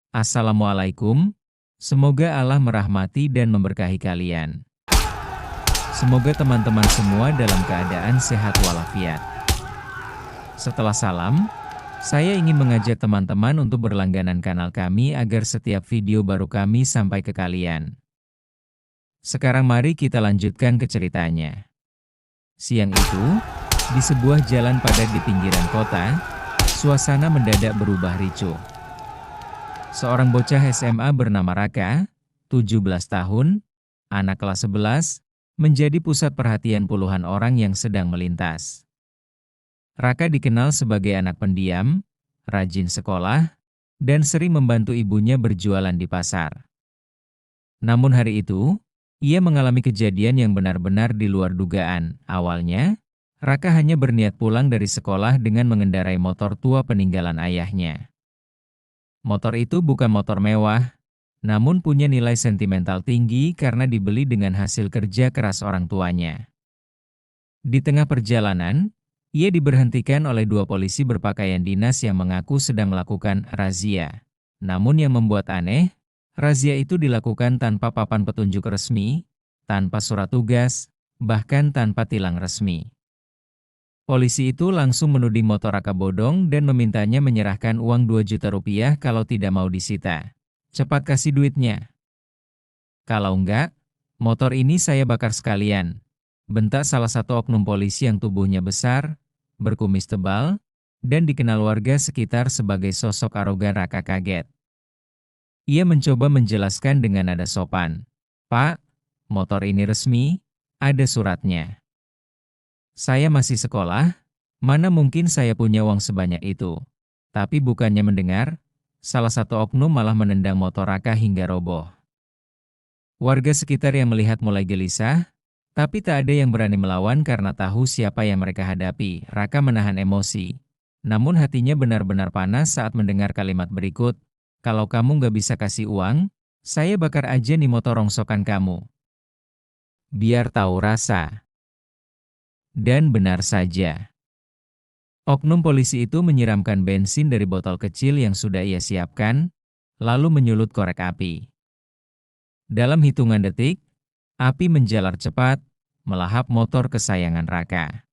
Assalamualaikum, semoga Allah merahmati dan memberkahi kalian. Semoga teman-teman semua dalam keadaan sehat walafiat. Setelah salam, saya ingin mengajak teman-teman untuk berlangganan kanal kami agar setiap video baru kami sampai ke kalian. Sekarang mari kita lanjutkan ke ceritanya. Siang itu, di sebuah jalan padat di pinggiran kota, suasana mendadak berubah ricuh. Seorang bocah SMA bernama Raka, 17 tahun, anak kelas 11, menjadi pusat perhatian puluhan orang yang sedang melintas. Raka dikenal sebagai anak pendiam, rajin sekolah, dan sering membantu ibunya berjualan di pasar. Namun hari itu, ia mengalami kejadian yang benar-benar di luar dugaan. Awalnya, Raka hanya berniat pulang dari sekolah dengan mengendarai motor tua peninggalan ayahnya. Motor itu bukan motor mewah, namun punya nilai sentimental tinggi karena dibeli dengan hasil kerja keras orang tuanya. Di tengah perjalanan, ia diberhentikan oleh dua polisi berpakaian dinas yang mengaku sedang melakukan razia. Namun yang membuat aneh, razia itu dilakukan tanpa papan petunjuk resmi, tanpa surat tugas, bahkan tanpa tilang resmi. Polisi itu langsung menuding motor Raka bodong dan memintanya menyerahkan uang 2 juta rupiah kalau tidak mau disita. Cepat kasih duitnya. Kalau enggak, motor ini saya bakar sekalian. Bentak salah satu oknum polisi yang tubuhnya besar, berkumis tebal, dan dikenal warga sekitar sebagai sosok arogan. Raka kaget. Ia mencoba menjelaskan dengan nada sopan. Pak, motor ini resmi, ada suratnya. Saya masih sekolah, mana mungkin saya punya uang sebanyak itu. Tapi bukannya mendengar, salah satu oknum malah menendang motor Raka hingga roboh. Warga sekitar yang melihat mulai gelisah, tapi tak ada yang berani melawan karena tahu siapa yang mereka hadapi. Raka menahan emosi. Namun hatinya benar-benar panas saat mendengar kalimat berikut, kalau kamu nggak bisa kasih uang, saya bakar aja nih motor rongsokan kamu. Biar tahu rasa. Dan benar saja. Oknum polisi itu menyiramkan bensin dari botol kecil yang sudah ia siapkan, lalu menyulut korek api. Dalam hitungan detik, api menjalar cepat, melahap motor kesayangan Raka.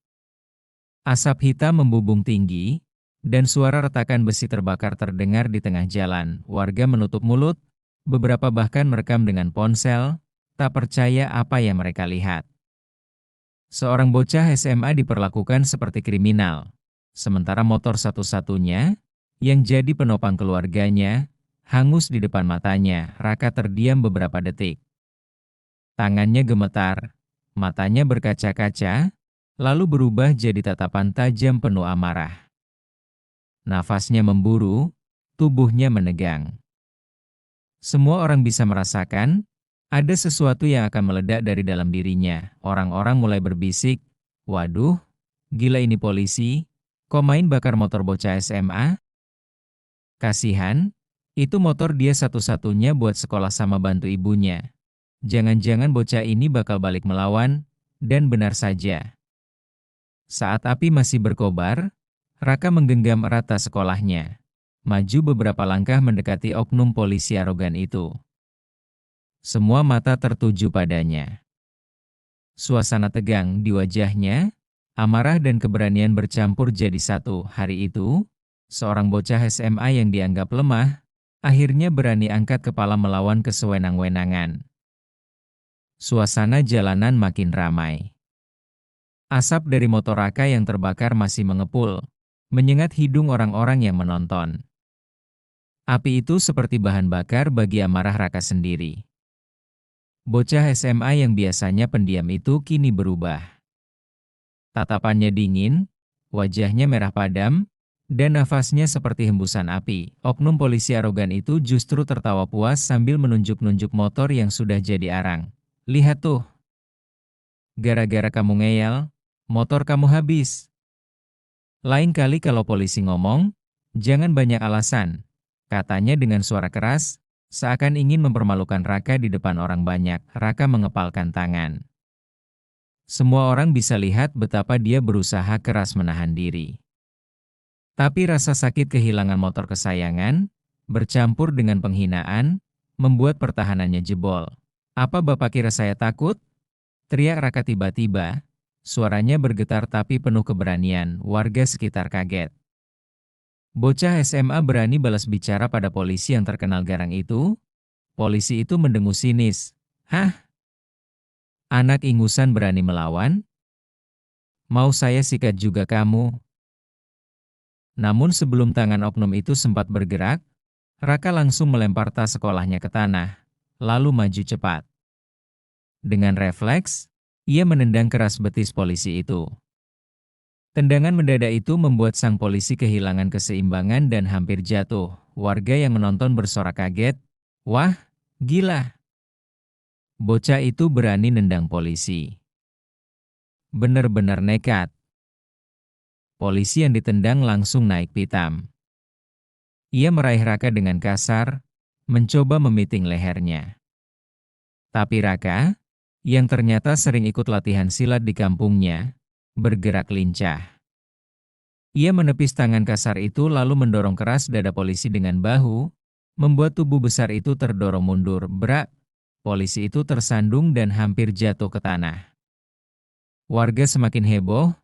Asap hitam membubung tinggi, dan suara retakan besi terbakar terdengar di tengah jalan. Warga menutup mulut, beberapa bahkan merekam dengan ponsel, tak percaya apa yang mereka lihat. Seorang bocah SMA diperlakukan seperti kriminal, sementara motor satu-satunya, yang jadi penopang keluarganya, hangus di depan matanya. Raka terdiam beberapa detik. Tangannya gemetar, matanya berkaca-kaca, lalu berubah jadi tatapan tajam penuh amarah. Nafasnya memburu, tubuhnya menegang. Semua orang bisa merasakan, ada sesuatu yang akan meledak dari dalam dirinya. Orang-orang mulai berbisik, waduh, gila ini polisi, kok main bakar motor bocah SMA? Kasihan, itu motor dia satu-satunya buat sekolah sama bantu ibunya. Jangan-jangan bocah ini bakal balik melawan, dan benar saja. Saat api masih berkobar, Raka menggenggam erat tas sekolahnya. Maju beberapa langkah mendekati oknum polisi arogan itu. Semua mata tertuju padanya. Suasana tegang di wajahnya, amarah dan keberanian bercampur jadi satu. Hari itu, seorang bocah SMA yang dianggap lemah, akhirnya berani angkat kepala melawan kesewenang-wenangan. Suasana jalanan makin ramai. Asap dari motor Raka yang terbakar masih mengepul, menyengat hidung orang-orang yang menonton. Api itu seperti bahan bakar bagi amarah Raka sendiri. Bocah SMA yang biasanya pendiam itu kini berubah. Tatapannya dingin, wajahnya merah padam, dan nafasnya seperti hembusan api. Oknum polisi arogan itu justru tertawa puas sambil menunjuk-nunjuk motor yang sudah jadi arang. Lihat tuh. Gara-gara kamu ngeyel, motor kamu habis. Lain kali kalau polisi ngomong, jangan banyak alasan, katanya dengan suara keras, seakan ingin mempermalukan Raka di depan orang banyak. Raka mengepalkan tangan. Semua orang bisa lihat betapa dia berusaha keras menahan diri. Tapi rasa sakit kehilangan motor kesayangan, bercampur dengan penghinaan, membuat pertahanannya jebol. "Apa Bapak kira saya takut?" teriak Raka tiba-tiba. Suaranya bergetar tapi penuh keberanian, warga sekitar kaget. Bocah SMA berani balas bicara pada polisi yang terkenal garang itu? Polisi itu mendengus sinis. "Hah? Anak ingusan berani melawan? Mau saya sikat juga kamu?" Namun sebelum tangan oknum itu sempat bergerak, Raka langsung melempar tas sekolahnya ke tanah, lalu maju cepat. Dengan refleks, ia menendang keras betis polisi itu. Tendangan mendadak itu membuat sang polisi kehilangan keseimbangan dan hampir jatuh. Warga yang menonton bersorak kaget. "Wah, gila! Bocah itu berani nendang polisi. Bener-bener nekat." Polisi yang ditendang langsung naik pitam. Ia meraih Raka dengan kasar, mencoba memiting lehernya. Tapi Raka, yang ternyata sering ikut latihan silat di kampungnya, bergerak lincah. Ia menepis tangan kasar itu lalu mendorong keras dada polisi dengan bahu, membuat tubuh besar itu terdorong mundur. Brak! Polisi itu tersandung dan hampir jatuh ke tanah. Warga semakin heboh,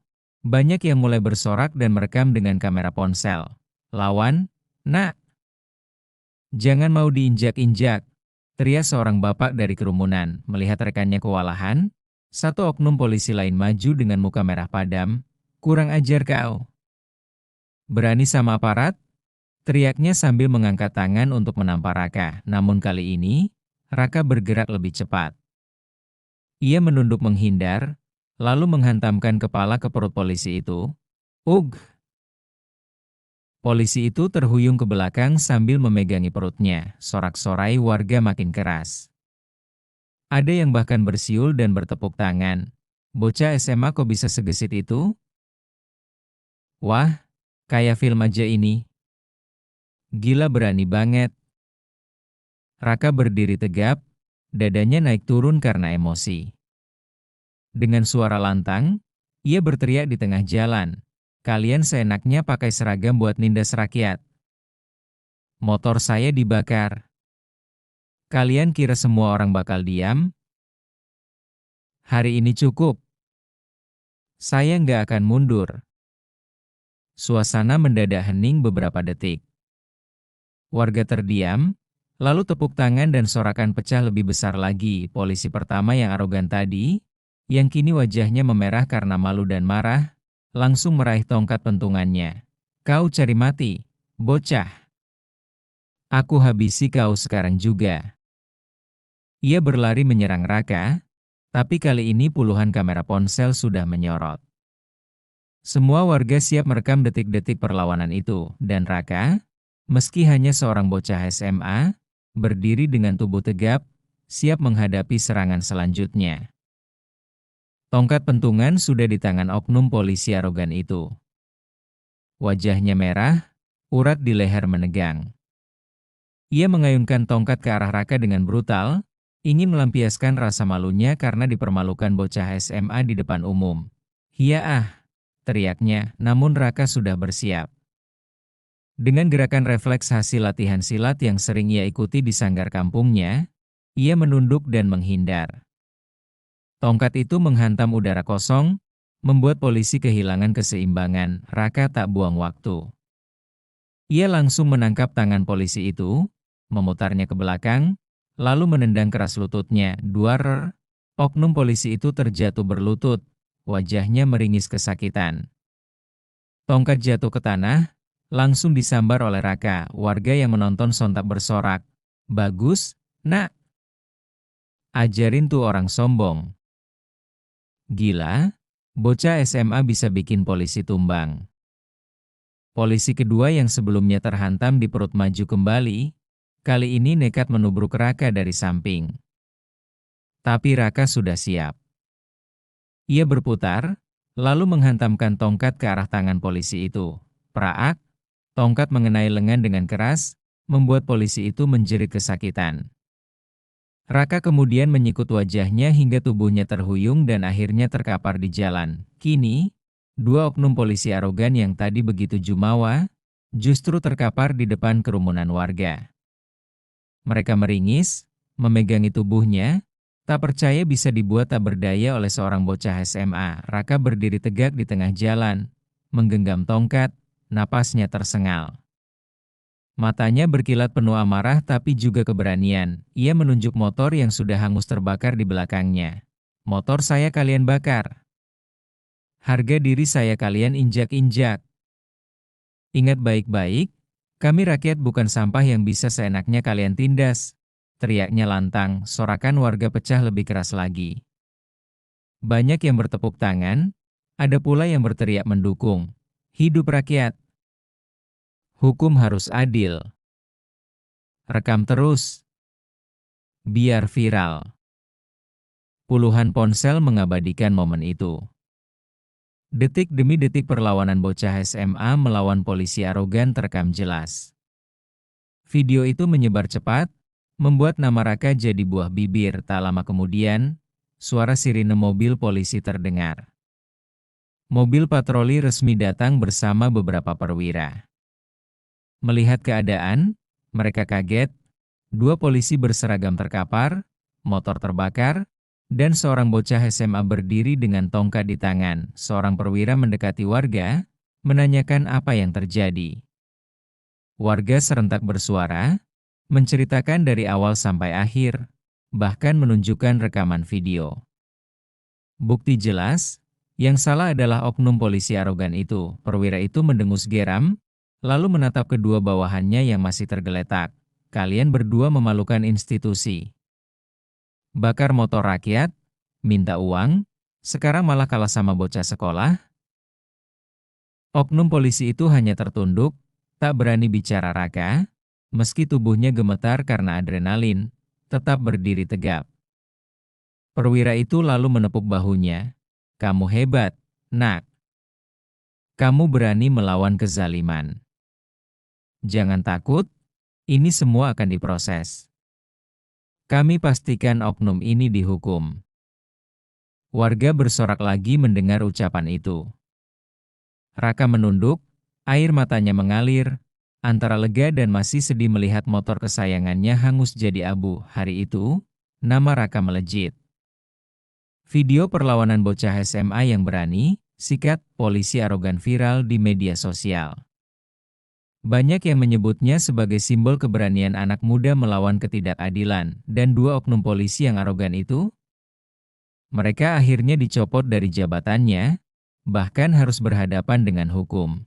banyak yang mulai bersorak dan merekam dengan kamera ponsel. "Lawan, nak! Jangan mau diinjak-injak!" teriak seorang bapak dari kerumunan. Melihat rekannya kewalahan, satu oknum polisi lain maju dengan muka merah padam. "Kurang ajar kau! Berani sama aparat?" teriaknya sambil mengangkat tangan untuk menampar Raka. Namun kali ini, Raka bergerak lebih cepat. Ia menunduk menghindar, lalu menghantamkan kepala ke perut polisi itu. "Ugh!" Polisi itu terhuyung ke belakang sambil memegangi perutnya. Sorak-sorai warga makin keras. Ada yang bahkan bersiul dan bertepuk tangan. "Bocah SMA kok bisa segesit itu? Wah, kayak film aja ini. Gila, berani banget." Raka berdiri tegap, dadanya naik turun karena emosi. Dengan suara lantang, ia berteriak di tengah jalan. "Kalian seenaknya pakai seragam buat nindas rakyat. Motor saya dibakar. Kalian kira semua orang bakal diam? Hari ini cukup. Saya nggak akan mundur." Suasana mendadak hening beberapa detik. Warga terdiam, lalu tepuk tangan dan sorakan pecah lebih besar lagi. Polisi pertama yang arogan tadi, yang kini wajahnya memerah karena malu dan marah, langsung meraih tongkat pentungannya. "Kau cari mati, bocah. Aku habisi kau sekarang juga." Ia berlari menyerang Raka, tapi kali ini puluhan kamera ponsel sudah menyorot. Semua warga siap merekam detik-detik perlawanan itu, dan Raka, meski hanya seorang bocah SMA, berdiri dengan tubuh tegap, siap menghadapi serangan selanjutnya. Tongkat pentungan sudah di tangan oknum polisi arogan itu. Wajahnya merah, urat di leher menegang. Ia mengayunkan tongkat ke arah Raka dengan brutal, ingin melampiaskan rasa malunya karena dipermalukan bocah SMA di depan umum. "Hiya ah!" teriaknya, namun Raka sudah bersiap. Dengan gerakan refleks hasil latihan silat yang sering ia ikuti di sanggar kampungnya, ia menunduk dan menghindar. Tongkat itu menghantam udara kosong, membuat polisi kehilangan keseimbangan. Raka tak buang waktu. Ia langsung menangkap tangan polisi itu, memutarnya ke belakang, lalu menendang keras lututnya. Duar! Oknum polisi itu terjatuh berlutut, wajahnya meringis kesakitan. Tongkat jatuh ke tanah, langsung disambar oleh Raka. Warga yang menonton sontak bersorak. "Bagus, nak. Ajarin tuh orang sombong. Gila, bocah SMA bisa bikin polisi tumbang." Polisi kedua yang sebelumnya terhantam di perut maju kembali, kali ini nekat menubruk Raka dari samping. Tapi Raka sudah siap. Ia berputar, lalu menghantamkan tongkat ke arah tangan polisi itu. Praak, tongkat mengenai lengan dengan keras, membuat polisi itu menjerit kesakitan. Raka kemudian menyikut wajahnya hingga tubuhnya terhuyung dan akhirnya terkapar di jalan. Kini, dua oknum polisi arogan yang tadi begitu jumawa, justru terkapar di depan kerumunan warga. Mereka meringis, memegangi tubuhnya, tak percaya bisa dibuat tak berdaya oleh seorang bocah SMA. Raka berdiri tegak di tengah jalan, menggenggam tongkat, napasnya tersengal. Matanya berkilat penuh amarah tapi juga keberanian. Ia menunjuk motor yang sudah hangus terbakar di belakangnya. Motor saya kalian bakar. Harga diri saya kalian injak-injak. Ingat baik-baik, kami rakyat bukan sampah yang bisa seenaknya kalian tindas. Teriaknya lantang, sorakan warga pecah lebih keras lagi. Banyak yang bertepuk tangan, ada pula yang berteriak mendukung. Hidup rakyat. Hukum harus adil. Rekam terus. Biar viral. Puluhan ponsel mengabadikan momen itu. Detik demi detik perlawanan bocah SMA melawan polisi arogan terekam jelas. Video itu menyebar cepat, membuat nama Raka jadi buah bibir. Tak lama kemudian, suara sirine mobil polisi terdengar. Mobil patroli resmi datang bersama beberapa perwira. Melihat keadaan, mereka kaget. Dua polisi berseragam terkapar, motor terbakar, dan seorang bocah SMA berdiri dengan tongkat di tangan. Seorang perwira mendekati warga, menanyakan apa yang terjadi. Warga serentak bersuara, menceritakan dari awal sampai akhir, bahkan menunjukkan rekaman video. Bukti jelas, yang salah adalah oknum polisi arogan itu. Perwira itu mendengus geram, lalu menatap kedua bawahannya yang masih tergeletak. Kalian berdua memalukan institusi. Bakar motor rakyat, minta uang, sekarang malah kalah sama bocah sekolah? Oknum polisi itu hanya tertunduk, tak berani bicara. Raka, meski tubuhnya gemetar karena adrenalin, tetap berdiri tegap. Perwira itu lalu menepuk bahunya. Kamu hebat, nak. Kamu berani melawan kezaliman. Jangan takut, ini semua akan diproses. Kami pastikan oknum ini dihukum. Warga bersorak lagi mendengar ucapan itu. Raka menunduk, air matanya mengalir, antara lega dan masih sedih melihat motor kesayangannya hangus jadi abu. Hari itu, nama Raka melejit. Video perlawanan bocah SMA yang berani, sikat polisi arogan viral di media sosial. Banyak yang menyebutnya sebagai simbol keberanian anak muda melawan ketidakadilan, dan dua oknum polisi yang arogan itu, mereka akhirnya dicopot dari jabatannya, bahkan harus berhadapan dengan hukum.